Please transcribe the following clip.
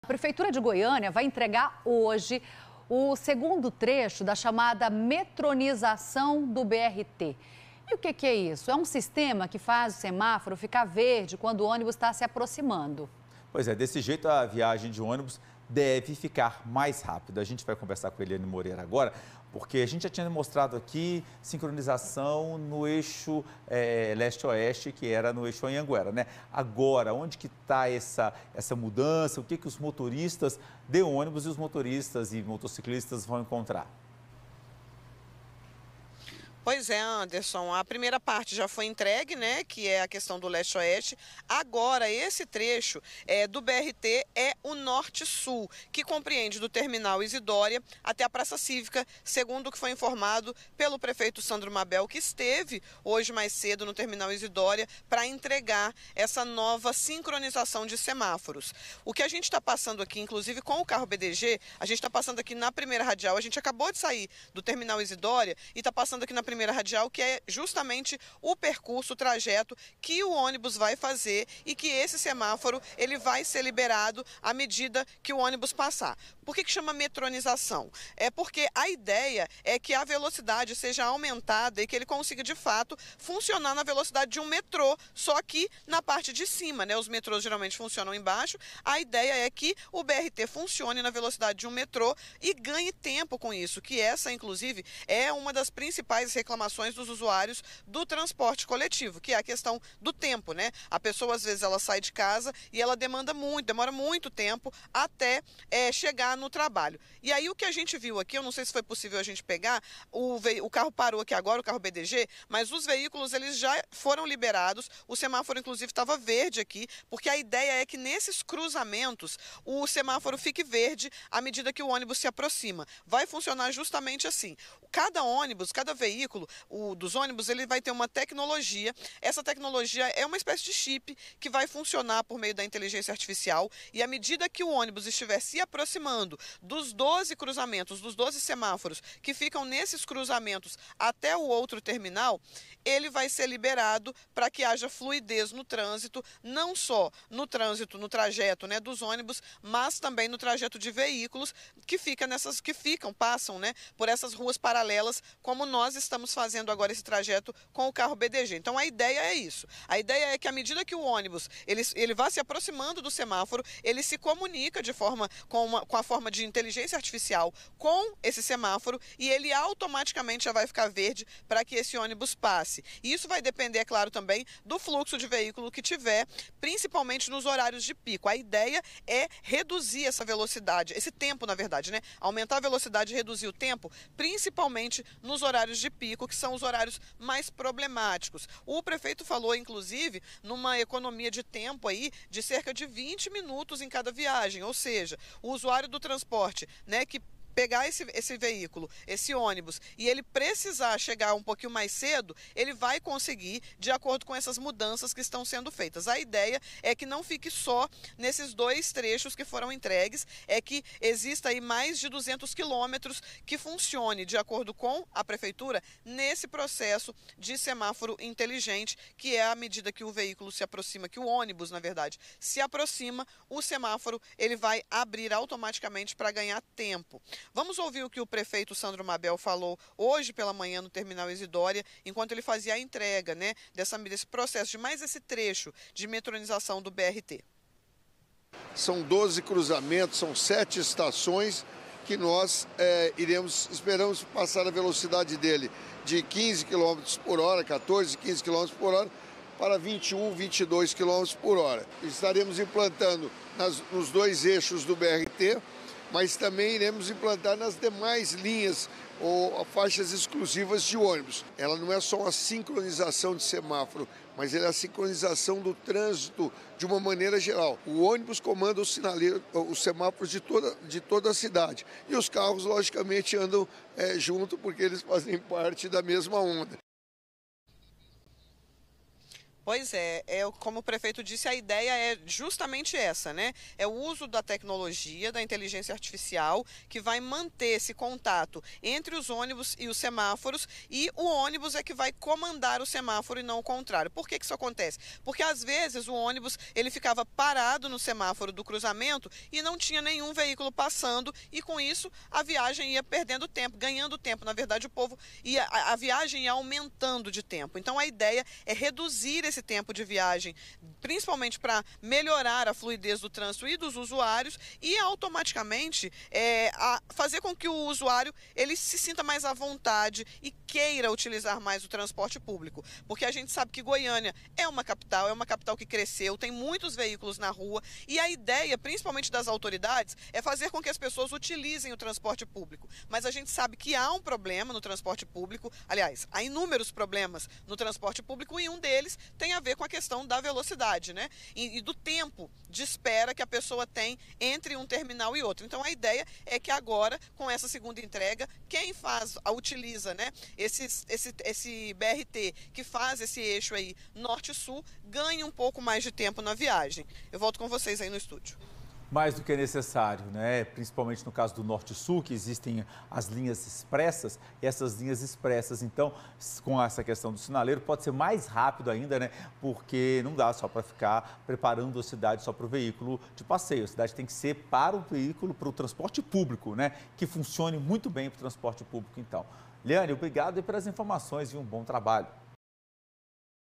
Prefeitura de Goiânia vai entregar hoje o segundo trecho da chamada metronização do BRT. E o que é isso? É um sistema que faz o semáforo ficar verde quando o ônibus está se aproximando. Pois é, desse jeito a viagem de ônibus deve ficar mais rápida. A gente vai conversar com a Eliane Moreira agora, porque a gente já tinha mostrado aqui sincronização no eixo leste-oeste, que era no eixo Anhanguera, né? Agora, onde que está essa mudança? O que os motoristas de ônibus e os motoristas e motociclistas vão encontrar? Pois é, Anderson, a primeira parte já foi entregue, né, que é a questão do leste-oeste. Agora, esse trecho do BRT é o norte-sul, que compreende do terminal Isidória até a Praça Cívica, segundo o que foi informado pelo prefeito Sandro Mabel, que esteve hoje mais cedo no terminal Isidória para entregar essa nova sincronização de semáforos. O que a gente está passando aqui, inclusive com o carro BDG, a gente está passando aqui na primeira radial, a gente acabou de sair do terminal Isidória e está passando aqui na primeira radial, que é justamente o percurso, o trajeto que o ônibus vai fazer e que esse semáforo ele vai ser liberado à medida que o ônibus passar. Por que chama metronização? É porque a ideia é que a velocidade seja aumentada e que ele consiga de fato funcionar na velocidade de um metrô, só que na parte de cima, né? Os metrôs geralmente funcionam embaixo. A ideia é que o BRT funcione na velocidade de um metrô e ganhe tempo com isso, que essa inclusive é uma das principais reclamações dos usuários do transporte coletivo, que é a questão do tempo, né? A pessoa às vezes ela sai de casa e ela demora muito tempo até chegar no trabalho. E aí o que a gente viu aqui, eu não sei se foi possível a gente pegar, o carro parou aqui agora, o carro BDG, mas os veículos eles já foram liberados, o semáforo inclusive estava verde aqui, porque a ideia é que nesses cruzamentos o semáforo fique verde à medida que o ônibus se aproxima. Vai funcionar justamente assim. Cada ônibus, cada veículo, dos ônibus, ele vai ter uma tecnologia. Essa tecnologia é uma espécie de chip que vai funcionar por meio da inteligência artificial e à medida que o ônibus estiver se aproximando dos 12 cruzamentos, dos 12 semáforos que ficam nesses cruzamentos até o outro terminal, ele vai ser liberado para que haja fluidez no trânsito, não só no trânsito, no trajeto, né, dos ônibus, mas também no trajeto de veículos passam, né, por essas ruas paralelas, como nós estamos fazendo agora esse trajeto com o carro BDG. Então a ideia é isso. A ideia é que à medida que o ônibus ele vai se aproximando do semáforo, ele se comunica com a forma de inteligência artificial com esse semáforo e ele automaticamente já vai ficar verde para que esse ônibus passe. E isso vai depender, é claro, também do fluxo de veículo que tiver, principalmente nos horários de pico. A ideia é reduzir essa velocidade, esse tempo, na verdade, né? Aumentar a velocidade e reduzir o tempo, principalmente nos horários de pico, que são os horários mais problemáticos. O prefeito falou, inclusive, numa economia de tempo aí de cerca de 20 minutos em cada viagem, ou seja, o usuário do transporte, né, que pegar esse veículo, esse ônibus, e ele precisar chegar um pouquinho mais cedo, ele vai conseguir, de acordo com essas mudanças que estão sendo feitas. A ideia é que não fique só nesses dois trechos que foram entregues, é que exista aí mais de 200 quilômetros que funcione, de acordo com a prefeitura, nesse processo de semáforo inteligente, que é à medida que o veículo se aproxima, que o ônibus, na verdade, se aproxima, o semáforo ele vai abrir automaticamente para ganhar tempo. Vamos ouvir o que o prefeito Sandro Mabel falou hoje pela manhã no terminal Isidória, enquanto ele fazia a entrega, né, desse processo de mais esse trecho de metronização do BRT. São 12 cruzamentos, são 7 estações que nós esperamos passar a velocidade dele de 15 km por hora, 14, 15 km por hora, para 21, 22 km por hora. Estaremos implantando nos dois eixos do BRT, mas também iremos implantar nas demais linhas ou faixas exclusivas de ônibus. Ela não é só uma sincronização de semáforo, mas ela é a sincronização do trânsito de uma maneira geral. O ônibus comanda os semáforos de toda a cidade. E os carros, logicamente, andam junto porque eles fazem parte da mesma onda. Pois é, como o prefeito disse, a ideia é justamente essa, né? É o uso da tecnologia, da inteligência artificial, que vai manter esse contato entre os ônibus e os semáforos, e o ônibus é que vai comandar o semáforo e não o contrário. Por que isso acontece? Porque às vezes o ônibus ele ficava parado no semáforo do cruzamento e não tinha nenhum veículo passando, e com isso a viagem ia perdendo tempo, ganhando tempo. Na verdade, o povo a viagem ia aumentando de tempo. Então a ideia é reduzir esse tempo de viagem, principalmente para melhorar a fluidez do trânsito e dos usuários, e automaticamente fazer com que o usuário ele se sinta mais à vontade e queira utilizar mais o transporte público. Porque a gente sabe que Goiânia é uma capital que cresceu, tem muitos veículos na rua, e a ideia, principalmente das autoridades, é fazer com que as pessoas utilizem o transporte público. Mas a gente sabe que há um problema no transporte público, aliás, há inúmeros problemas no transporte público, e um deles tem a ver com a questão da velocidade, né? E do tempo de espera que a pessoa tem entre um terminal e outro. Então a ideia é que agora, com essa segunda entrega, quem utiliza, né, esse BRT que faz esse eixo aí norte-sul, ganhe um pouco mais de tempo na viagem. Eu volto com vocês aí no estúdio. Mais do que necessário, né? Principalmente no caso do Norte-Sul, que existem as linhas expressas, e essas linhas expressas, então, com essa questão do sinaleiro, pode ser mais rápido ainda, né? Porque não dá só para ficar preparando a cidade só para o veículo de passeio. A cidade tem que ser para o veículo, para o transporte público, né? Que funcione muito bem para o transporte público, então. Liane, obrigado pelas informações e um bom trabalho.